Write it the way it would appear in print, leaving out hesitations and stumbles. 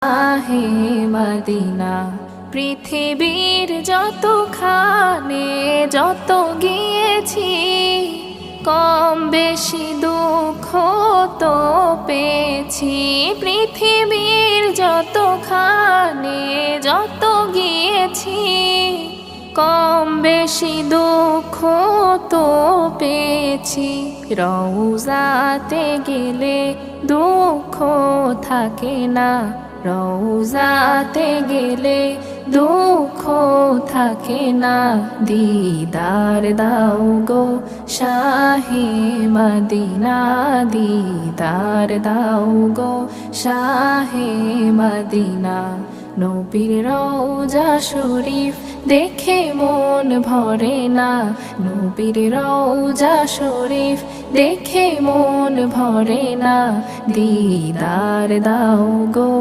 আহে মদিনা পৃথিবীর যতখানে যত গিয়েছি কম বেশি দুঃখ তো পেয়েছি। পৃথিবীর যতখানে যত গিয়েছি কম বেশি দুঃখ তো পেয়েছি। রওজাতে গেলে দুঃখ থাকে না, রওজাতে গেলে দুঃখ থাকে না। দিদার দাও গো শাহে মদিনা, দিদার দাও গো শাহে মদিনা। নবীর রওজা শরীফ দেখে মন ভরে না, নবীর রওজা শরীফ দেখে মন ভরে না। দিদার দাও গো